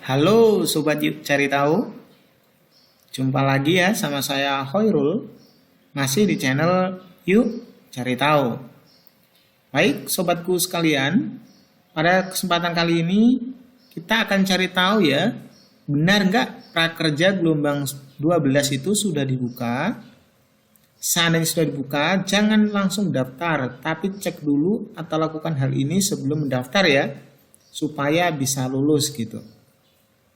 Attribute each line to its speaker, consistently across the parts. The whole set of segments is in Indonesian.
Speaker 1: Halo Sobat Yuk Cari Tahu. Jumpa lagi ya sama saya Hoirul. Masih di channel Yuk Cari Tahu. Baik sobatku sekalian, pada kesempatan kali ini kita akan cari tahu ya, benar nggak prakerja gelombang 12 itu sudah dibuka? Seandainya sudah dibuka, jangan langsung daftar, tapi cek dulu atau lakukan hal ini sebelum mendaftar ya, supaya bisa lulus gitu.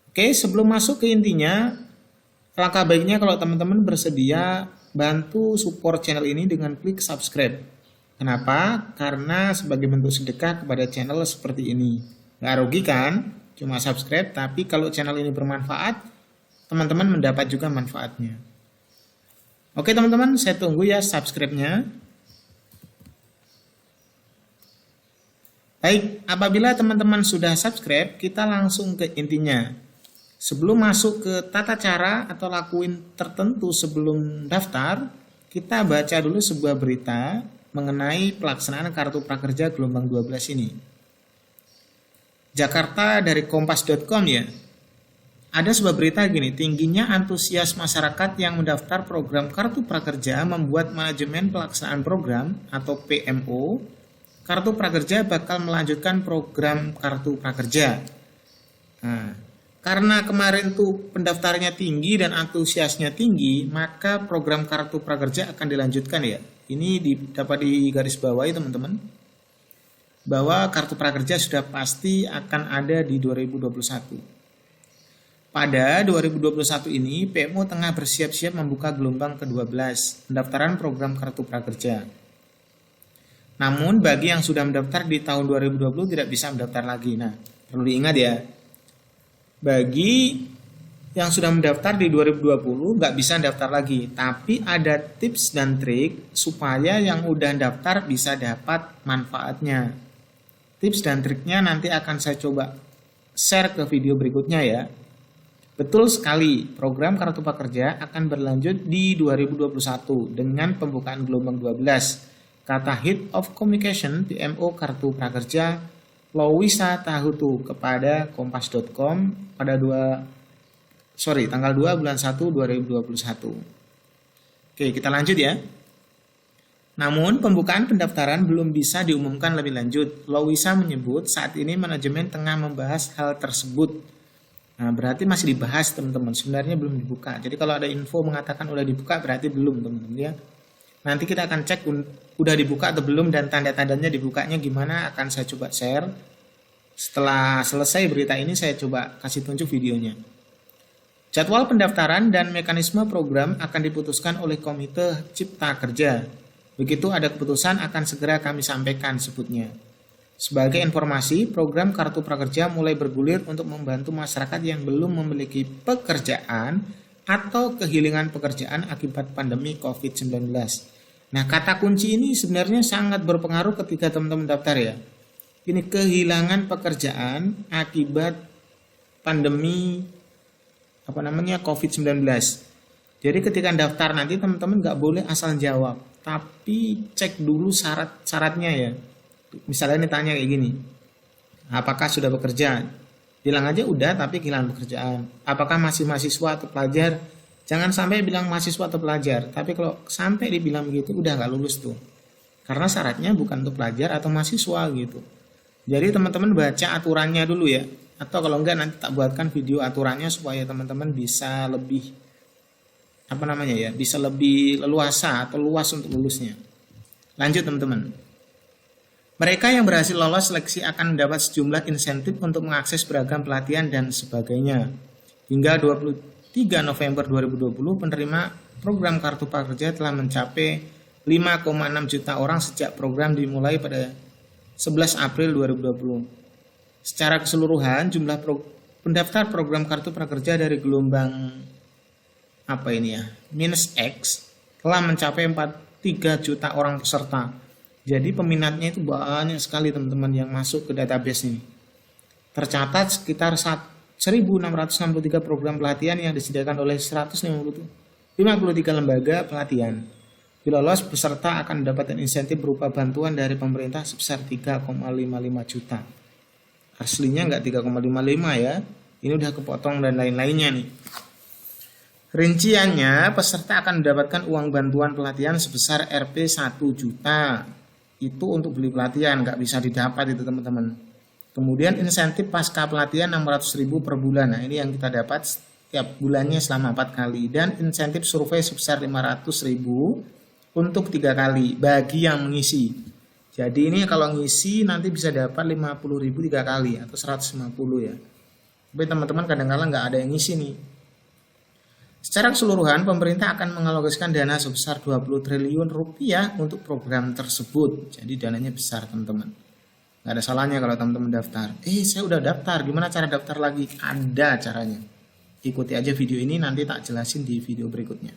Speaker 1: Oke, sebelum masuk ke intinya, langkah baiknya kalau teman-teman bersedia bantu support channel ini dengan klik subscribe. Kenapa? Karena sebagai bentuk sedekah kepada channel seperti ini. Nggak rugi kan? Cuma subscribe, tapi kalau channel ini bermanfaat, teman-teman mendapat juga manfaatnya. Oke teman-teman, saya tunggu ya subscribe-nya. Baik, apabila teman-teman sudah subscribe, kita langsung ke intinya. Sebelum masuk ke tata cara atau lakuin tertentu sebelum daftar, kita baca dulu sebuah berita mengenai pelaksanaan kartu prakerja gelombang 12 ini. Jakarta dari kompas.com ya. Ada sebuah berita gini, tingginya antusias masyarakat yang mendaftar program kartu prakerja membuat manajemen pelaksanaan program atau PMO kartu prakerja bakal melanjutkan program kartu prakerja. Nah, karena kemarin tuh pendaftarnya tinggi dan antusiasnya tinggi, maka program kartu prakerja akan dilanjutkan ya. Ini dapat digarisbawahi teman-teman, bahwa kartu prakerja sudah pasti akan ada di 2021. Pada 2021 ini, PMO tengah bersiap-siap membuka gelombang ke-12 pendaftaran program kartu prakerja. Namun, bagi yang sudah mendaftar di tahun 2020 tidak bisa mendaftar lagi. Nah, perlu diingat ya, bagi yang sudah mendaftar di 2020 nggak bisa daftar lagi. Tapi ada tips dan trik supaya yang udah daftar bisa dapat manfaatnya. Tips dan triknya nanti akan saya coba share ke video berikutnya ya. Betul sekali, program kartu prakerja akan berlanjut di 2021 dengan pembukaan gelombang 12. Kata Head of Communication PMO Kartu Prakerja Lowisa Tahutu kepada kompas.com pada tanggal 2 bulan 1 2021. Oke, kita lanjut ya. Namun pembukaan pendaftaran belum bisa diumumkan lebih lanjut. Lowisa menyebut saat ini manajemen tengah membahas hal tersebut. Nah, berarti masih dibahas teman-teman, sebenarnya belum dibuka. Jadi kalau ada info mengatakan udah dibuka berarti belum teman-teman ya. Nanti kita akan cek udah dibuka atau belum dan tanda-tandanya dibukanya gimana akan saya coba share. Setelah selesai berita ini saya coba kasih tunjuk videonya. Jadwal pendaftaran dan mekanisme program akan diputuskan oleh Komite Cipta Kerja. Begitu ada keputusan akan segera kami sampaikan sebutnya. Sebagai informasi, program Kartu Prakerja mulai bergulir untuk membantu masyarakat yang belum memiliki pekerjaan atau kehilangan pekerjaan akibat pandemi COVID-19. Nah, kata kunci ini sebenarnya sangat berpengaruh ketika teman-teman daftar ya. Ini kehilangan pekerjaan akibat pandemi COVID-19. Jadi ketika daftar nanti teman-teman nggak boleh asal jawab, tapi cek dulu syarat-syaratnya ya. Misalnya ditanya kayak gini, apakah sudah bekerja? Bilang aja udah tapi kehilangan pekerjaan. Apakah masih mahasiswa atau pelajar? Jangan sampai bilang mahasiswa atau pelajar. Tapi kalau sampai dibilang begitu udah nggak lulus tuh. Karena syaratnya bukan untuk pelajar atau mahasiswa gitu. Jadi teman-teman baca aturannya dulu ya. Atau kalau enggak nanti tak buatkan video aturannya supaya teman-teman bisa lebih bisa lebih leluasa atau luas untuk lulusnya. Lanjut teman-teman. Mereka yang berhasil lolos seleksi akan mendapat sejumlah insentif untuk mengakses beragam pelatihan dan sebagainya. Hingga 23 November 2020, penerima program Kartu Prakerja telah mencapai 5,6 juta orang sejak program dimulai pada 11 April 2020. Secara keseluruhan, jumlah pendaftar program Kartu Prakerja dari gelombang -X telah mencapai 43 juta orang peserta. Jadi peminatnya itu banyak sekali teman-teman yang masuk ke database ini. Tercatat sekitar 1.663 program pelatihan yang disediakan oleh 153 lembaga pelatihan. Bila lolos, peserta akan mendapatkan insentif berupa bantuan dari pemerintah sebesar 3,55 juta. Aslinya nggak 3,55 ya, Ini udah kepotong dan lain-lainnya nih. Rinciannya, peserta akan mendapatkan uang bantuan pelatihan sebesar Rp 1 juta. Itu untuk beli pelatihan, nggak bisa didapat itu teman-teman. Kemudian insentif pasca pelatihan 600.000 per bulan. Nah ini yang kita dapat setiap bulannya selama 4 kali. Dan insentif survei sebesar 500.000 untuk 3 kali bagi yang mengisi. Jadi ini kalau ngisi nanti bisa dapat 50.000 3 kali atau 150 ya. Tapi teman-teman kadang-kadang nggak ada yang ngisi nih. Secara keseluruhan, pemerintah akan mengalokasikan dana sebesar 20 triliun rupiah untuk program tersebut. Jadi dananya besar teman-teman. Nggak ada salahnya kalau teman-teman daftar. Saya udah daftar, gimana cara daftar lagi? Ada caranya. Ikuti aja video ini, nanti tak jelasin di video berikutnya.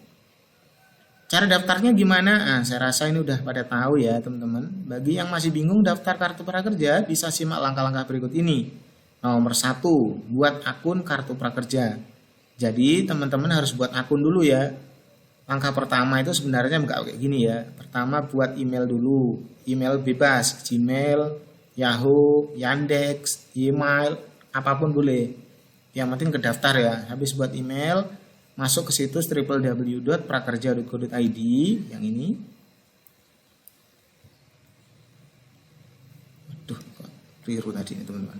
Speaker 1: Cara daftarnya gimana? Saya rasa ini udah pada tahu ya teman-teman. Bagi yang masih bingung daftar kartu prakerja, bisa simak langkah-langkah berikut ini. Nomor 1, buat akun kartu prakerja. Jadi teman-teman harus buat akun dulu ya. Langkah pertama itu sebenarnya nggak kayak gini ya. Pertama buat email dulu. Email bebas, Gmail, Yahoo, Yandex, Gmail, apapun boleh. Yang penting kedaftar ya. Habis buat email, masuk ke situs www.prakerja.go.id yang ini. Aduh, kok keliru tadi nih teman-teman.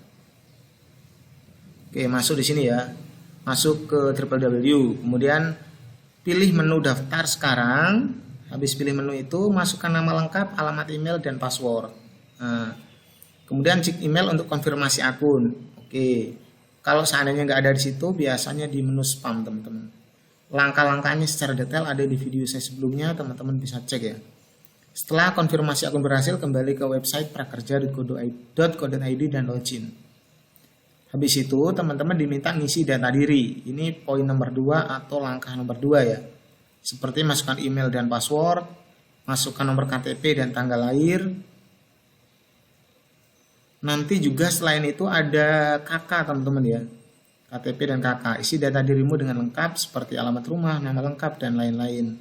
Speaker 1: Oke, masuk di sini ya. Masuk ke www, kemudian pilih menu daftar sekarang. Habis pilih menu itu, masukkan nama lengkap, alamat email, dan password. Kemudian cek email untuk konfirmasi akun. Oke, kalau seandainya nggak ada di situ, biasanya di menu spam teman-teman. Langkah-langkahnya secara detail ada di video saya sebelumnya, teman-teman bisa cek ya. Setelah konfirmasi akun berhasil, kembali ke website prakerja.go.id dan login. Habis itu teman-teman diminta ngisi data diri. Ini poin nomor 2 atau langkah nomor 2 ya. Seperti masukkan email dan password, masukkan nomor KTP dan tanggal lahir. Nanti juga selain itu ada KK teman-teman ya. KTP dan KK. Isi data dirimu dengan lengkap seperti alamat rumah, nama lengkap dan lain-lain.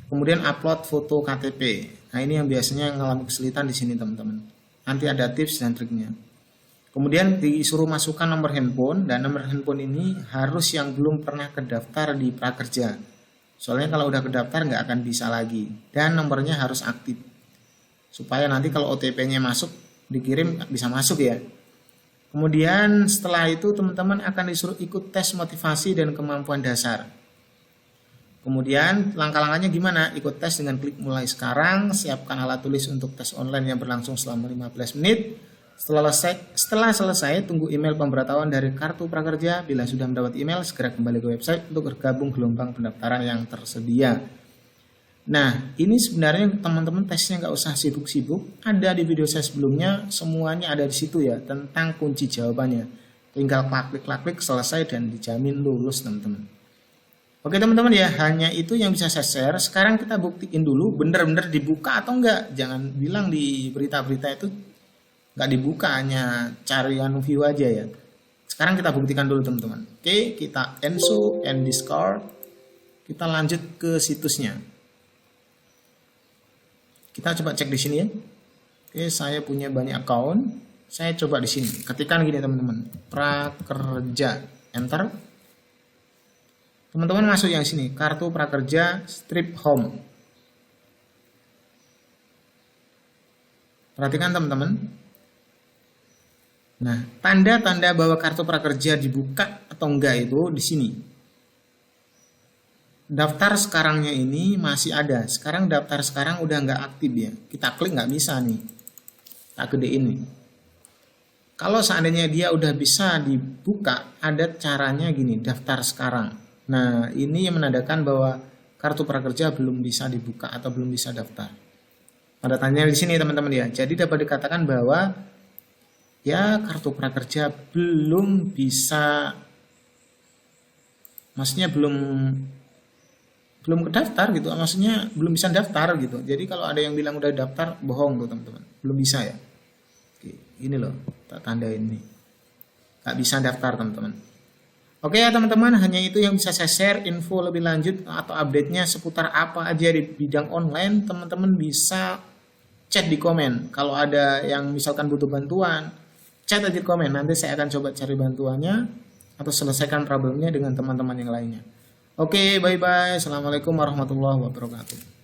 Speaker 1: Kemudian upload foto KTP. Nah ini yang biasanya mengalami kesulitan di sini teman-teman. Nanti ada tips dan triknya. Kemudian disuruh masukkan nomor handphone, dan nomor handphone ini harus yang belum pernah kedaftar di prakerja. Soalnya kalau udah kedaftar nggak akan bisa lagi. Dan nomornya harus aktif. Supaya nanti kalau OTP-nya masuk, dikirim bisa masuk ya. Kemudian setelah itu teman-teman akan disuruh ikut tes motivasi dan kemampuan dasar. Kemudian langkah-langkahnya gimana? Ikut tes dengan klik mulai sekarang, siapkan alat tulis untuk tes online yang berlangsung selama 15 menit. Setelah selesai, tunggu email pemberitahuan dari kartu prakerja. Bila sudah mendapat email, segera kembali ke website untuk bergabung gelombang pendaftaran yang tersedia. Nah, ini sebenarnya teman-teman tesnya nggak usah sibuk-sibuk. Ada di video saya sebelumnya, semuanya ada di situ ya, tentang kunci jawabannya. Tinggal klik-klik selesai dan dijamin lulus teman-teman. Oke teman-teman ya, hanya itu yang bisa saya share. Sekarang kita buktiin dulu bener-bener dibuka atau enggak. Jangan bilang di berita-berita itu nggak dibuka, hanya cari view aja ya. Sekarang kita buktikan dulu teman-teman. Oke, kita end Discord. Kita lanjut ke situsnya. Kita coba cek di sini ya. Oke, saya punya banyak account. Saya coba di sini. Ketikkan gini teman-teman. Prakerja. Enter. Teman-teman masuk yang sini. Kartu prakerja strip home. Perhatikan teman-teman. Nah, tanda-tanda bahwa kartu prakerja dibuka atau enggak itu di sini. Daftar sekarangnya ini masih ada. Sekarang daftar sekarang udah nggak aktif ya. Kita klik nggak bisa nih. Tak gedein nih. Kalau seandainya dia udah bisa dibuka, ada caranya gini, daftar sekarang. Nah, ini yang menandakan bahwa kartu prakerja belum bisa dibuka atau belum bisa daftar. Tanda tanya di sini teman-teman ya. Jadi dapat dikatakan bahwa ya kartu prakerja belum bisa, maksudnya belum kedaftar gitu, maksudnya belum bisa daftar gitu. Jadi kalau ada yang bilang udah daftar, bohong tuh teman-teman, belum bisa ya. Oke, ini loh tak tandain nih, nggak bisa daftar teman-teman. Oke ya teman-teman, hanya itu yang bisa saya share. Info lebih lanjut atau update-nya seputar apa aja di bidang online, teman-teman bisa chat di komen. Kalau ada yang misalkan butuh bantuan, chat aja di komen, nanti saya akan coba cari bantuannya. atau selesaikan problemnya dengan teman-teman yang lainnya. Oke, bye-bye. Assalamualaikum warahmatullahi wabarakatuh.